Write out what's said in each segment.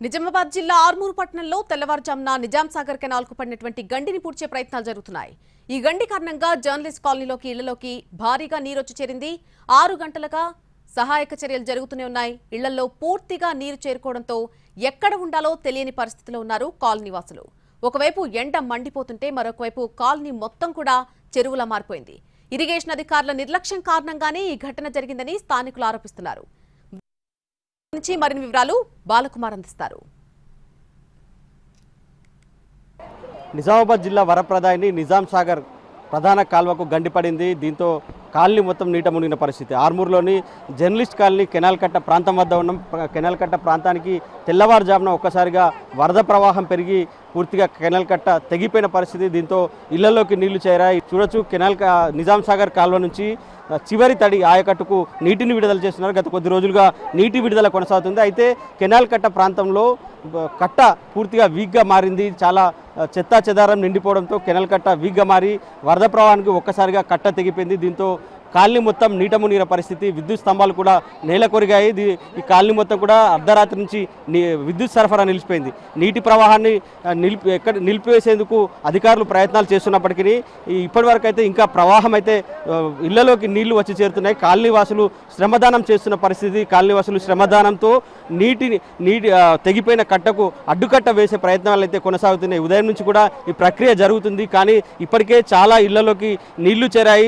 నిజామాబాద్ జిల్లా ఆర్మూరు పట్టణంలో తెల్లవారుజామున నిజాం సాగర్ కెనాల్కు పడినటువంటి గండిని పూడ్చే ప్రయత్నాలు జరుగుతున్నాయి. ఈ గండి కారణంగా జర్నలిస్ట్ కాలనీలోకి ఇళ్లలోకి భారీగా నీరొచ్చి చేరింది. 6 గంటలుగా సహాయక చర్యలు జరుగుతూనే ఉన్నాయి. ఇళ్లలో పూర్తిగా నీరు చేరుకోవడంతో ఎక్కడ ఉండాలో తెలియని పరిస్థితిలో ఉన్నారు కాలనీ వాసులు. ఒకవైపు ఎండ మండిపోతుంటే మరొకవైపు కాలనీ మొత్తం కూడా చెరువులా మారిపోయింది. ఇరిగేషన్ అధికారుల నిర్లక్ష్యం కారణంగానే ఈ ఘటన జరిగిందని స్థానికులు ఆరోపిస్తున్నారు. మరిన్ని వివరాలు బాలకుమార్ అందిస్తారు. నిజామాబాద్ జిల్లా వరప్రదాయిని నిజాం సాగర్ ప్రధాన కాల్వకు గండిపడింది. దీంతో కాలనీ మొత్తం నీట మునిగిన పరిస్థితి. ఆర్మూరులోని జర్నలిస్ట్ కాలనీ కెనాల్ కట్ట ప్రాంతం వద్ద ఉన్న కెనాల్ కట్ట ప్రాంతానికి తెల్లవారుజామున ఒక్కసారిగా వరద ప్రవాహం పెరిగి పూర్తిగా కెనాల్ కట్ట తెగిపోయిన పరిస్థితి. దీంతో ఇళ్లలోకి నీళ్లు చేరాయి. చూడొచ్చు నిజాం సాగర్ కాల్వ నుంచి చివరి తడి ఆయకట్టుకు నీటిని విడుదల చేస్తున్నారు. గత కొద్ది రోజులుగా నీటి విడుదల కొనసాగుతుంది. అయితే కెనాల్ కట్ట ప్రాంతంలో కట్ట పూర్తిగా వీక్గా మారింది. చాలా చెత్తా చెదారం నిండిపోవడంతో కెనాల్ కట్ట వీక్గా మారి వరద ప్రవాహానికి ఒక్కసారిగా కట్ట తెగిపోయింది. దీంతో కాలనీ మొత్తం నీట మునిగిన పరిస్థితి. విద్యుత్ స్తంభాలు కూడా నేల కొరిగాయి. ఈ కాలనీ మొత్తం కూడా అర్ధరాత్రి నుంచి విద్యుత్ సరఫరా నిలిచిపోయింది. నీటి ప్రవాహాన్ని నిలిపివేసేందుకు అధికారులు ప్రయత్నాలు చేస్తున్నప్పటికీ ఇప్పటివరకు అయితే ఇంకా ప్రవాహం అయితే ఇళ్లలోకి నీళ్లు వచ్చి చేరుతున్నాయి. కాలనీ వాసులు శ్రమదానం చేస్తున్న పరిస్థితి. కాలనీ వాసులు శ్రమదానంతో నీటి తెగిపోయిన కట్టకు అడ్డుకట్ట వేసే ప్రయత్నాలు అయితే కొనసాగుతున్నాయి. ఉదయం నుంచి కూడా ఈ ప్రక్రియ జరుగుతుంది. కానీ ఇప్పటికే చాలా ఇళ్లలోకి నీళ్లు చేరాయి.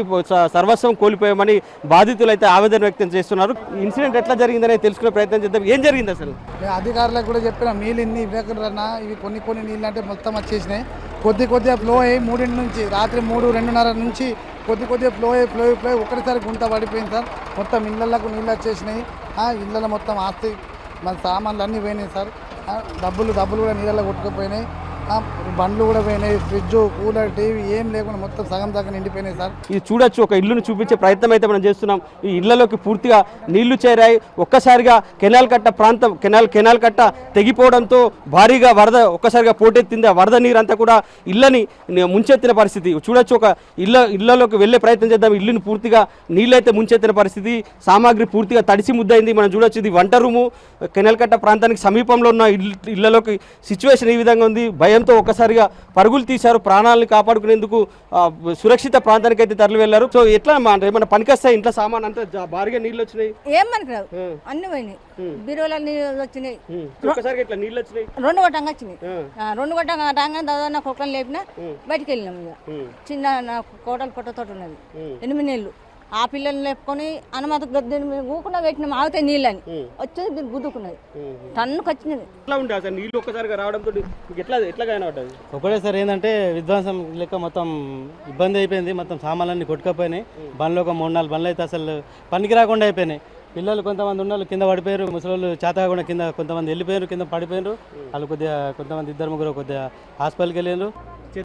సర్వస్వం కోల్పోయామని బాధితులు అయితే ఆవేదన వ్యక్తం చేస్తున్నారు. ఇన్సిడెంట్ ఎట్లా జరిగిందనే తెలుసుకునే ప్రయత్నం చేద్దాం. ఏం జరిగింది అసలు? అధికారులకు కూడా చెప్పిన నీళ్ళు ఇన్ని ఇవ్వకుండా ఇవి కొన్ని నీళ్ళు అంటే మొత్తం వచ్చేసినాయి. కొద్దిగా ఫ్లో అయ్యి 3 నుంచి రాత్రి 3-2:30 నుంచి కొద్దిగా ఫ్లో అయ్యి ఒకటిసారి గుంత పడిపోయింది సార్. మొత్తం ఇళ్ళకు నీళ్ళు వచ్చేసినాయి. ఇళ్ళలో మొత్తం ఆస్తి మన సామాన్లు అన్నీ పోయినాయి సార్. డబ్బులు కూడా నీళ్ళలో కొట్టుకుపోయినాయి. బండ్లు కూడా పోయినాయి. ఫ్రిడ్జ్, కూలర్, టీవీ ఏం లేకుండా మొత్తం సగం దాకా నిండిపోయినాయి సార్. ఇది చూడొచ్చు. ఒక ఇల్లును చూపించే ప్రయత్నం అయితే మనం చేస్తున్నాం. ఈ ఇళ్లలోకి పూర్తిగా నీళ్లు చేరాయి. ఒక్కసారిగా కెనాల్ కట్ట తెగిపోవడంతో భారీగా వరద ఒక్కసారిగా పోటెత్తింది. ఆ వరద నీరు అంతా కూడా ఇళ్ళని ముంచెత్తిన పరిస్థితి. చూడొచ్చు. ఒక ఇళ్లలోకి వెళ్లే ప్రయత్నం చేద్దాం. ఇల్లుని పూర్తిగా నీళ్ళైతే ముంచెత్తిన పరిస్థితి. సామాగ్రి పూర్తిగా తడిసి ముద్దయింది. మనం చూడొచ్చు. ఇది వంట రూము. కెనాల్ కట్ట ప్రాంతానికి సమీపంలో ఉన్న ఇళ్లలోకి సిచ్యువేషన్ ఈ విధంగా ఉంది. భయంతో ఒక్కసారిగా పరుగులు తీశారు. ప్రాణాలను కాపాడుకునేందుకు సురక్షిత ప్రాంతానికి అయితే తరలి వెళ్లారు. సో ఎట్లా ఏమన్నా పనికొస్తాయి? ఇంట్లో సామాన్ అంతా భారీగా నీళ్ళు వచ్చినాయి. ఏం మనకి రావు, అన్ని పోయినాయి. బీరువాల నీళ్ళు వచ్చినాయి. ఒక్కసారిగా ఇట్లా నీళ్ళు వచ్చినాయి. 2 గొట్టంగా వచ్చినాయి. 2 గొట్టంగా రాగానే దాదాపు నా కుక్కలను లేపినా బయటికి వెళ్ళినాం. ఇక చిన్న కోటలు పొట్టతోటి ఉన్నది 8 నీళ్ళు. ఆ పిల్లల్ని లేపుకొని అనుమతి ఊకుండా పెట్టినాం. ఆగితే నీళ్ళని వచ్చేది దీన్ని గుద్దుకున్నది. టన్నుకు వచ్చినది. నీళ్ళు ఒక్కసారిగా రావడంతో ఒకటేసారి ఏంటంటే విధ్వంసం లెక్క మొత్తం ఇబ్బంది అయిపోయింది. మొత్తం సామాన్లన్నీ కొట్టుకపోయినాయి. బండ్లు ఒక 3-4 బండ్లు అయితే అసలు పనికి రాకుండా అయిపోయినాయి. పిల్లలు కొంతమంది ఉన్నోళ్ళు కింద పడిపోయారు. ముసలోళ్ళు చేత కాకుండా కింద కొంతమంది వెళ్ళిపోయారు, కింద పడిపోయారు. వాళ్ళు కొంతమంది 2-3 కొద్దిగా హాస్పిటల్కి వెళ్ళారు.